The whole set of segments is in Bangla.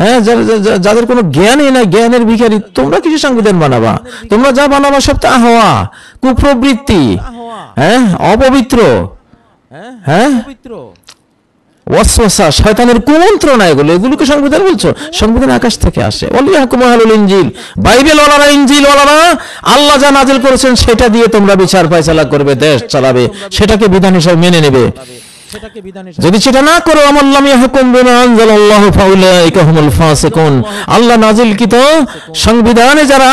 হ্যাঁ, যাদের কোনো জ্ঞানই নাই, জ্ঞানের ভিখারি, তোমরা কিছু সংবিধান বানাবা? তোমরা যা বানাবা সব তা হওয়া, কুপ্রবৃত্তি, হ্যাঁ, অপবিত্র, হ্যাঁ, ওয়াসওয়াসা, শয়তানের কুমন্ত্রণা, এগুলোকে সংবিধান বলছো? সংবিধান আকাশ থেকে আসে। ওয়ালিয়াহকুমু আহলুল ইনজিল, বাইবেল ওয়ালারা, ইনজিল ওয়ালারা আল্লাহ যা নাজিল করেছেন সেটা দিয়ে তোমরা বিচার ফয়সালা করবে, দেশ চালাবে, সেটাকে বিধান হিসেবে মেনে নেবে। যদি সেটা না করো, আমাল্লাম ইয়াহকুম বিমা আনজালাল্লাহু ফাউলাইকা হুমুল ফাসিকুন, আল্লাহ নাজিলকৃত সংবিধানে যারা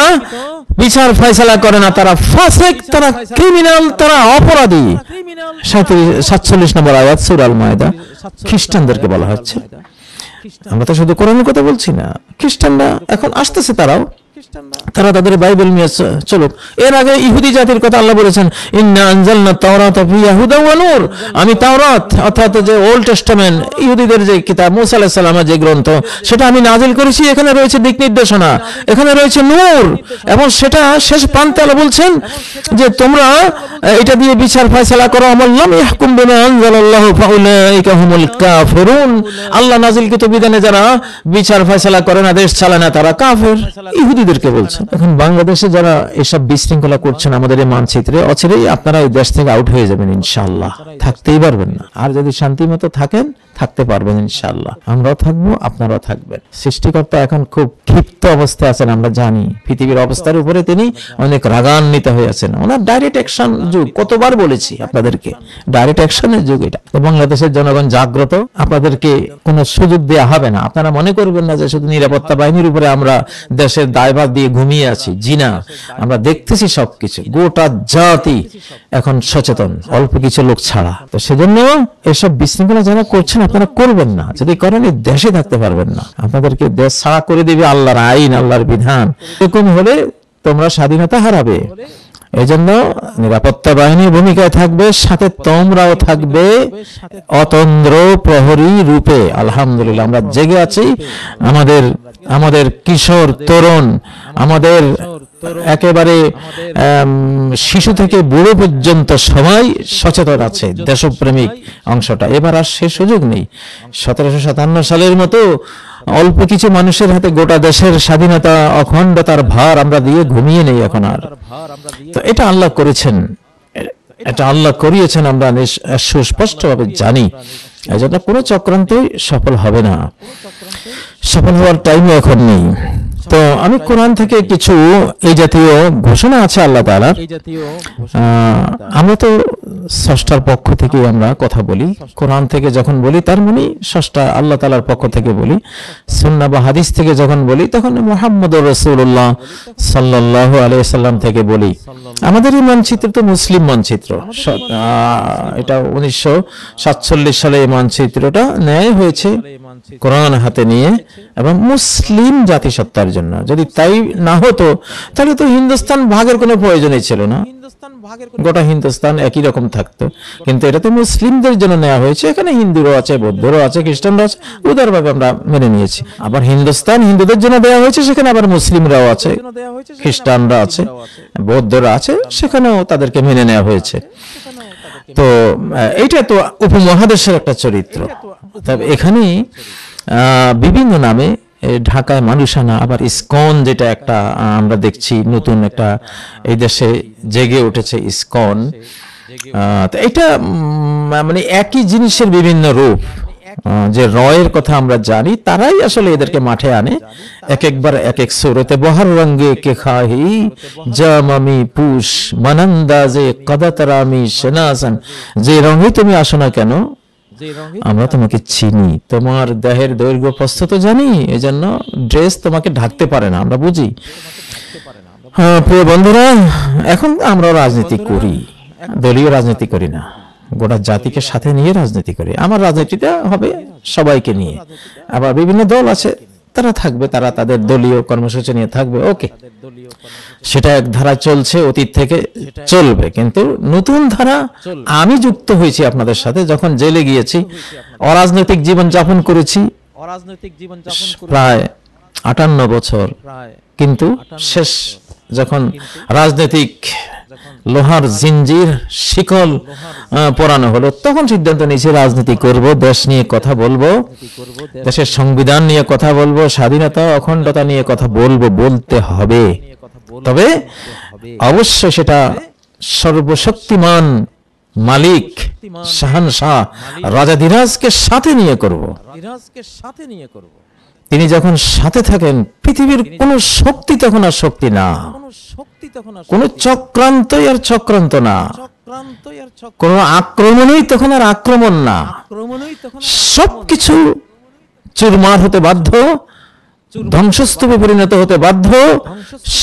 বিচার ফয়সালা করে না তারা ফাসিক, তারা ক্রিমিনাল, তারা অপরাধী। 47 নম্বর আয়াত সূরা আল মায়দা। খ্রিস্টানদেরকে বলা হচ্ছে। আমরা তো শুধু কোরআনের কথা বলছি না, খ্রিস্টানরা এখন আসতেছে, তারা তাদের বাইবেল নিয়ে চলুক। এর আগে ইহুদি জাতির কথা আল্লাহ বলেছেন, ইন্না আনজালনা তাওরাতা ফিহা হুদা ওয়া নূর, আমি তাওরাত অর্থাৎ যে ওল্ড টেস্টামেন্ট, ইহুদিদের যে কিতাব, মুসা আলাইহিস সালামের যে গ্রন্থ, সেটা আমি নাজিল করেছি, এখানে রয়েছে দিক নির্দেশনা, এখানে রয়েছে নূর, এবং সেটা শেষ প্রান্তে আল্লাহ বলছেন যে তোমরা এটা দিয়ে বিচার ফয়সালা করো। আমাল্লাম ইয়াহকুম বিমা আনজালাল্লাহু ফাউলাইকা হুমুল কাফিরুন, আল্লাহ নাজিলকৃত বিধানে যারা বিচার ফয়সালা করে না, দেশ চালায় না, তারা কাফের। ইহুদিদেরকে বলছেন। এখন বাংলাদেশে যারা এসব বিশৃঙ্খলা করছেন আমাদের এই মানচিত্রে, অচিরেই আপনারা এই দেশ থেকে আউট হয়ে যাবেন ইনশাআল্লাহ, থাকতেই পারবেন না। আর যদি শান্তি মতো থাকেন, থাকতে পারবেন ইনশাআল্লাহ, আমরাও থাকবো, আপনারাও থাকবেন। সৃষ্টিকর্তা এখন খুব ক্ষিপ্ত অবস্থায় আছেন, আমরা জানি। পৃথিবীর অবস্থার উপরে তিনি অনেক রাগান্বিত হয়ে আছেন। ওনার ডাইরেক্ট অ্যাকশন যুগ, কতবার বলেছি আপনাদেরকে, ডাইরেক্ট অ্যাকশনের যুগ এটা। বাংলাদেশের জনগণ জাগ্রত, আপনাদেরকে কোনো সুযোগ দেওয়া হবে না। আপনারা মনে করবেন না যে শুধু নিরাপত্তা বাহিনীর উপরে আমরা দেশের দায়ভার দিয়ে ঘুমিয়ে আছি। জি না, আমরা দেখতেছি সবকিছু। গোটা জাতি এখন সচেতন, অল্প কিছু লোক ছাড়া। তো সেজন্য এসব বিশৃঙ্খলা যারা করছেন আপনারা করবেন না। যদি করেন এই দেশে থাকতে পারবেন না, আপনাদেরকে দেশ ছাড়া করে দিবে আল্লাহর আইন, আল্লাহর বিধান। এরকম হলে তোমরা স্বাধীনতা হারাবে। এই জন্য নিরাপত্তা বাহিনীর ভূমিকায় থাকবে, সাথে তোমরাও থাকবে অতন্দ্র প্রহরী রূপে। আলহামদুলিল্লাহ আমরা জেগে আছি। আমাদের কিশোর তরুণ, আমাদের একেবারে শিশু থেকে বুড়ো পর্যন্ত সবাই সচেতন আছে, দেশপ্রেমিক অংশটা। এবার আর সে সুযোগ নেই। 1757 সালের মতো অল্প কিছু মানুষের হাতে গোটা দেশের স্বাধীনতা, অখণ্ডতার ভার আমরা দিয়ে ঘুমিয়ে নেই এখন আর। তো এটা আল্লাহ করেছেন, এটা আল্লাহ করিয়েছেন, আমরা সুস্পষ্টভাবে জানি। এই জন্য কোনো চক্রান্তই সফল হবে না, সফল হওয়ার টাইমও এখন নেই। তো আমি কোরআন থেকে কিছু এই জাতীয় ঘোষণা আছে আল্লাহ তাআলার। আমরা তো স্রষ্টার পক্ষ থেকে আমরা কথা বলি। কোরআন থেকে যখন বলি তার মানে স্রষ্টা আল্লাহ তাআলার পক্ষ থেকে বলি। সুন্নাহ বা হাদিস থেকে যখন বলি তখন মুহাম্মদুর রাসূলুল্লাহ সাল্লাল্লাহু আলাইহি সাল্লাম থেকে বলি। আমাদের এই মানচিত্র তো মুসলিম মানচিত্র। এটা 1947 সালে এই মানচিত্রটা নেয় হয়েছে কোরআন হাতে নিয়ে এবং মুসলিম জাতিসত্তার জন্য। যদি তাই না হতো তাহলে তো হিন্দুস্তান ভাগের কোনো প্রয়োজনই ছিল না, গোটা হিন্দুস্তান একই রকম থাকতো। কিন্তু এটা তো মুসলিমদের জন্য নেওয়া হয়েছে। এখানে হিন্দুরও আছে, বৌদ্ধরও আছে, খ্রিস্টানরাও আছে, উদারভাবে আমরা মেনে নিয়েছি। আবার হিন্দুস্তান হিন্দুদের জন্য দেওয়া হয়েছে, সেখানে আবার মুসলিমরাও আছে, খ্রিস্টানরা আছে, বৌদ্ধরা আছে, সেখানেও তাদেরকে মেনে নেওয়া হয়েছে। তো এইটা তো উপমহাদেশের একটা চরিত্র। তবে এখানে বিভিন্ন নামে ঢাকায় মানুষানা, আবার ইসকন, যেটা একটা আমরা দেখছি নতুন একটা এই দেশে জেগে উঠেছে ইসকন। তো এটা মানে একই জিনিসের বিভিন্ন রূপ। যে রয়ের কথা আমরা জানি, তারাই আসলে এদেরকে মাঠে আনে এক একবার এক এক সুরতে। বহর রঙ্গে কে খাহি জামামি পুষ মানন্দাজে কদাতরামি সেনাসন, যে রঙে তুমি আসো না কেন আমরা তোমাকে চিনি, তোমার দেহের দৈর্ঘ্য প্রস্থ তো জানি, এজন্য ড্রেস তোমাকে ঢাকতে পারে না, আমরা বুঝি। হ্যাঁ প্রিয় বন্ধুরা, এখন আমরা রাজনীতি করি, দলীয় রাজনীতি করি না, গোটা জাতিকে সাথে নিয়ে রাজনীতি করি। আমার রাজনীতিটা হবে সবাইকে নিয়ে। আবার বিভিন্ন দল আছে, তারা থাকবে, তারা তাদের দলীয় কর্মসূচি নিয়ে থাকবে, ওকে, সেটা এক ধারা চলছে, অতীত থেকে চলবে। কিন্তু নতুন ধারা আমি যুক্ত হয়েছি আপনাদের সাথে, যখন জেলে গিয়েছি, অরাজনৈতিক জীবন যাপন করেছি প্রায় 58 বছর। কিন্তু শেষ যখন রাজনৈতিক লোহার জিঞ্জির শিকল পরানো হলো, তখন সিদ্ধান্ত নিয়েছে রাজনীতি করব, দেশ নিয়ে কথা বলবো, দেশের সংবিধান নিয়ে কথা বলবো, স্বাধীনতা অখণ্ডতা নিয়ে কথা বলবো, বলতে হবে। তবে অবশ্যই সেটা সর্বশক্তিমান মালিক শাহানশাহ রাজাধিরাজকে সাথে নিয়ে করব। তিনি যখন সাথে থাকেন, পৃথিবীর কোনো শক্তি তখন আর শক্তি না, কোন চক্রান্তই আর চক্রান্ত না, কোন আক্রমণই তখন আর আক্রমণ না। সবকিছু চুরমার হতে বাধ্য, ধ্বংসস্তূপে পরিণত হতে বাধ্য,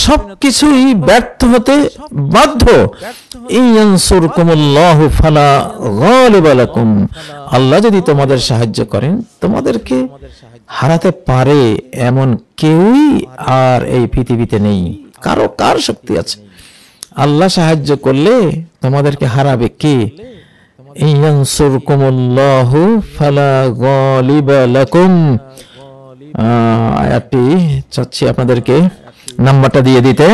সবকিছুই ব্যর্থ হতে বাধ্য। ইয়ানসুরকুমুল্লাহু ফালা গালিবা লাকুম, আল্লাহ যদি তোমাদের সাহায্য করেন, তোমাদেরকে হারাতে পারে এমন কেউই আর এই পৃথিবীতে নেই। কার শক্তি আছে? আল্লাহ সাহায্য করলে তোমাদেরকে হারাবে কে? ইয়ানসুরকুমুল্লাহু ফালা গালিবা লাকুম। আয়াতটি চাচ্ছি আপনাদেরকে নাম্বারটা দিয়ে দিতে।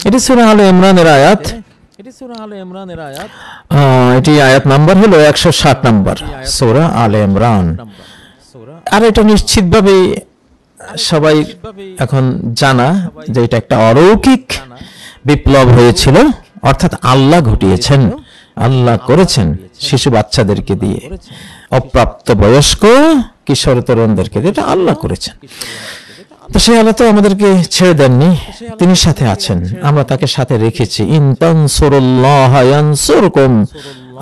এটি সূরা আলে ইমরানের আয়াত, এটি আয়াত নাম্বার হলো 160 নাম্বার, সূরা আলে ইমরান। আর এটা নিশ্চিতভাবে সবাই এখন জানা যে এটা একটা অলৌকিক বিপ্লব হয়েছিল, অর্থাৎ আল্লাহ ঘটিয়েছেন, আল্লাহ করেছেন শিশু বাচ্চাদেরকে দিয়ে, অপ্রাপ্ত বয়স্ক কিশোর তরুণদেরকে দিয়ে, এটা আল্লাহ করেছেন। তো সেই আল্লাহ তো আমাদেরকে ছেড়ে দেননি, তিনি সাথে আছেন, আমরা তাকে সাথে রেখেছি। ইন তানসুরুল্লাহা ইয়ানসুরকুম,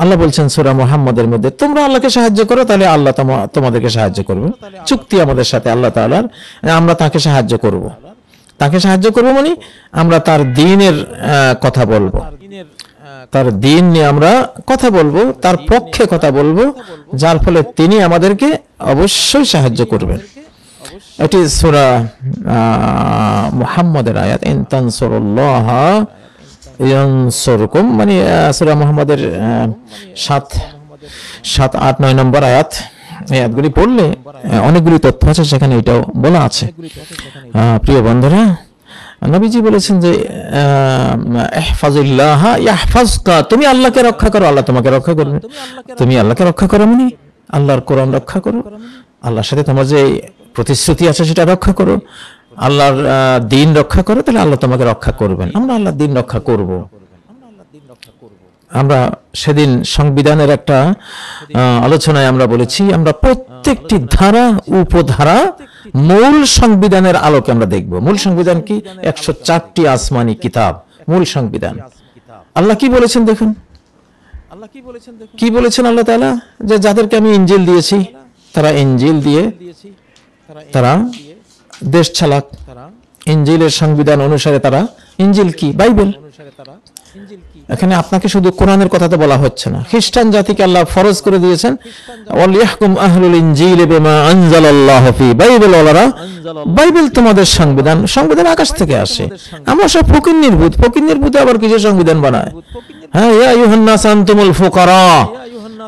আল্লাহ বলছেন সূরা মুহাম্মাদের মধ্যে, তোমরা আল্লাহকে সাহায্য করো তাহলে আল্লাহ তোমাদেরকে সাহায্য করবে। চুক্তি আমাদের সাথে আল্লাহ তাআলার, আমরা তাকে সাহায্য করব। তাকে সাহায্য করব মানে আমরা তার দ্বীনের কথা বলবো, তার দ্বীন নিয়ে আমরা কথা বলবো, তার পক্ষে কথা বলবো, যার ফলে তিনি আমাদেরকে অবশ্যই সাহায্য করবেন। এটি সূরা মুহাম্মাদের আয়াত, ইন তানসুরুল্লাহা ইয়ানসুরকুম, মানে সূরা মুহাম্মাদের 7, 8, 9 নম্বর আয়াত। এই আয়াতগুলি পড়লে অনেকগুলি তথ্য আছে, সেখানে এটাও বলা আছে। প্রিয় বন্ধুরা, নবীজি বলেছেন যে ইহফাজিল্লাহ ইয়াহফাজকা, তুমি আল্লাহকে রক্ষা করো, আল্লাহ তোমাকে রক্ষা করবে। তুমি আল্লাহকে রক্ষা করো মানে আল্লাহর কোরআন রক্ষা করো, আল্লাহর সাথে তোমার যে প্রতিশ্রুতি আছে সেটা রক্ষা করো, আল্লাহর দ্বীন রক্ষা করো, তাহলে আল্লাহ তোমাকে রক্ষা করবেন। আমরা আল্লাহর দ্বীন রক্ষা করব। আমরা সেদিন সংবিধানের একটা আলোচনায় আমরা বলেছি, আমরা প্রত্যেকটি ধারা উপধারা মূল সংবিধানের আলোকে আমরা দেখব। মূল সংবিধান কি? 104টি আসমানি কিতাব মূল সংবিধান। আল্লাহ কি বলেছেন দেখুন, কি বলেছেন আল্লাহ তাআলা, যে যাদেরকে আমি ইনজিল দিয়েছি তারা ইনজিল দিয়ে তারা দেশ চালাক, ইনজিলের সংবিধান অনুসারে তারা, ইনজিল কি? বাইবেল। এখানে আপনাকে শুধু কোরআনের কথা তো বলা হচ্ছে না, খ্রিস্টান জাতিকে আল্লাহ ফরজ করে দিয়েছেন, ওয়ালিয়াহকুম আহলুল ইনজিল বিমা আনজালাল্লাহু ফি, বাইবেল ওয়ালারা, বাইবেল তোমাদের সংবিধান। সংবিধান আকাশ থেকে আসে, আমরা সব ফকির নির্ভূত আবার কিসের সংবিধান বানায়? হ্যাঁ, ইয়া আইয়ুহান নাস আনতুমুল ফুকারা,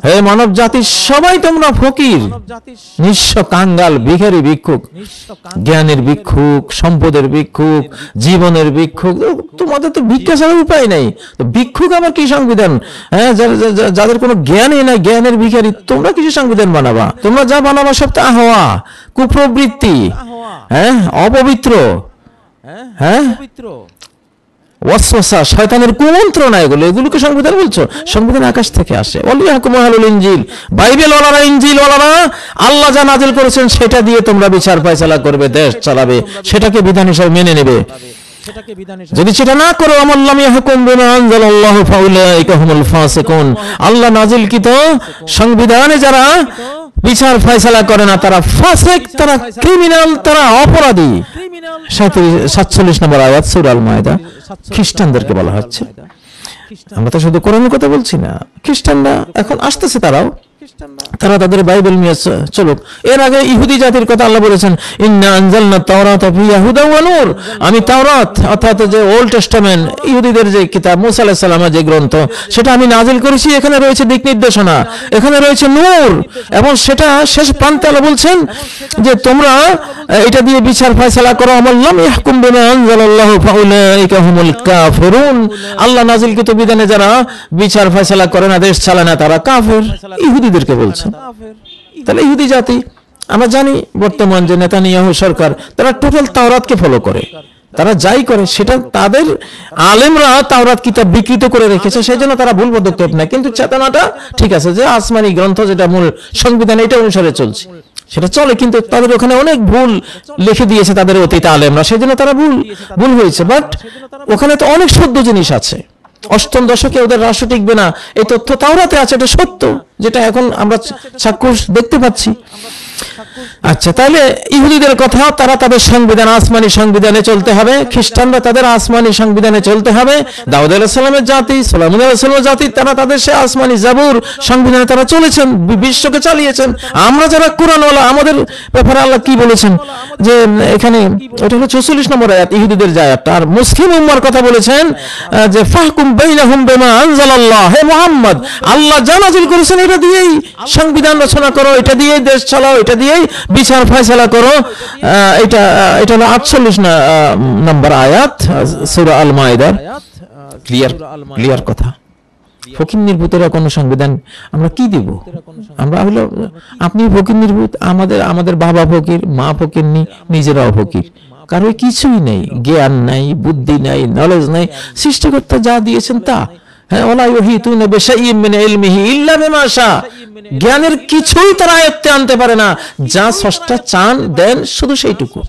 হে মানব জাতি সবাই তোমরা ফকির, নিঃস্ব, কাঙ্গাল, ভিখারি, ভিক্ষুক, জ্ঞানের ভিক্ষুক, সম্পদের ভিক্ষুক, জীবনের ভিক্ষুক। তোমাদের তো ভিক্ষা ছাড়া উপায় নাই, তো ভিক্ষুক আবার কি সংবিধান? হ্যাঁ, যাদের কোনো জ্ঞানই নাই, জ্ঞানের ভিখারি, তোমরা কিছু সংবিধান বানাবা? তোমরা যা বানাবা সব তা হওয়া, কুপ্রবৃত্তি, হ্যাঁ, অপবিত্র, হ্যাঁ, ওয়াসওয়াসা, শয়তানের কুমন্ত্রণা, এগুলোকে সংবিধান বলছো? সংবিধান আকাশ থেকে আসে। ওয়ালিয়াহকুম আহলুল ইনজিল, বাইবেল ওয়ালারা, ইনজিল ওয়ালারা, আল্লাহ যা নাযিল করেছেন সেটা দিয়ে তোমরা বিচার ফয়সালা করবে, দেশ চালাবে, সেটাকে বিধান হিসেবে মেনে নেবে। যদি সেটা না করো, আমাল্লাম ইয়াহকুম বিমা আনজালাল্লাহু ফাউলাইকা হুমুল ফাসিকুন, আল্লাহ নাযিলকৃত সংবিধানে যারা বিচার ফয়সালা করে না তারা ফাসিক, তারা ক্রিমিনাল, তারা অপরাধী। 47 নম্বর আয়াত সূরা আল মায়েদা, খ্রিস্টানদেরকে বলা হচ্ছে। আমরা তো শুধু কোরআনের কথা বলছি না, খ্রিস্টানরা এখন আসতেছে, তারাও তারা তাদের বাইবেল নিয়ে চলুক। এর আগে ইহুদি জাতির কথা আল্লাহ বলেছেন, ইন্না আনজালনা তাওরাতা ফিহা হুদাও ওয়া নূর। আমি তাওরাত অর্থাৎ যে ওল্ড টেস্টামেন্ট ইহুদিদের যে কিতাব, মুসা আলাইহিস সালামের যে গ্রন্থ, সেটা আমি নাজিল করেছি। এখানে রয়েছে দিক নির্দেশনা, এখানে রয়েছে নূর, এবং সেটা শেষ প্রান্তে আল্লাহ বলছেন যে তোমরা এটা দিয়ে বিচার ফয়সালা করো। আমাল্লাম ইয়াহকুম বিমা আনজালাল্লাহু ফাউলাইকা হুমুল কাফিরুন। আল্লাহ নাজিলকৃত বিধানে যারা বিচার ফয়সালা করে না, দেশ চালায় না, তারা কাফের। ইহুদিদেরকে বলছেন। তাহলে ইহুদি জাতি আমরা জানি বর্তমান যে নেতানিয়াহু সরকার, তারা টোটাল তাওরাতকে ফলো করে। তারা যাই করে সেটা তাদের আলেমরা তাওরাত কিতাব বিকৃত করে রেখেছে, সেই জন্য তারা ভুল পদক্ষেপ নেয়। কিন্তু চেতনাটা ঠিক আছে, যে আসমানি গ্রন্থ যেটা মূল সংবিধান, এটা অনুসারে চলছে, সেটা চলে। কিন্তু তাদের ওখানে অনেক ভুল লিখে দিয়েছে তাদের অতীত আলেমরা, সেই জন্য তারা ভুল হয়েছে। বাট ওখানে তো অনেক সত্য জিনিস আছে। অষ্টম দশকে ওদের রাষ্ট্র টিকবে না, এই তথ্য তাওরাতে আছে, এটা সত্য, যেটা এখন আমরা চাক্ষুষ দেখতে পাচ্ছি। আচ্ছা, তাহলে ইহুদিদের কথা, তারা তাদের সংবিধান, আসমানি সংবিধানে চলতে হবে। খ্রিস্টানরা তাদের আসমানি সংবিধানে চলতে হবে। দাউদ আলাইহিস সালামের জাতি, সুলাইমান আলাইহিস সালামের জাতি, তারা তাদের সে আসমানি জাবুর সংবিধানে তারা চলেছেন, বিশ্বকে চালিয়েছেন। আমরা যারা কোরআনওয়ালা, আমাদের ব্যাপারে আল্লাহ কি বলেছেন, যে এখানে এটা হলো 46 নম্বর আয়াত, ইহুদিদের যে আয়াতটা। আর মুসলিম উম্মার কথা বলেছেন যে ফাহকুম বাইনাহুম বিমা আনজালাল্লাহ। হে মুহাম্মদ, আল্লাহ যা নাযিল করেছেন এটা দিয়েই সংবিধান রচনা করো, এটা দিয়েই দেশ চালাও, এটা দিয়েই বিচার ফয়সালা করো। এটা হলো 48 নম্বর আয়াত সূরা আল মাইদার। ক্লিয়ার কথা। ফকির নির্ভূতেরা কোন সংবিধান আমরা কি দিব? আমরা হলো, আপনি ফকির নির্ভূত, আমাদের বাবা ফকির, মা ফকির, নিজেরাও ফকির, কারো কিছুই নেই, জ্ঞান নাই, বুদ্ধি নাই, নলেজ নাই। সৃষ্টিকর্তা যা দিয়েছেন তা। হ্যাঁ, ওয়ালা ইউহিতুনা বিশাইইন মিন ইলমিহি ইল্লা বিমা শা। জ্ঞানের কিছুই তারা আয়ত্তে আনতে পারে না, যা স্রষ্টা চান দেন শুধু সেইটুকু।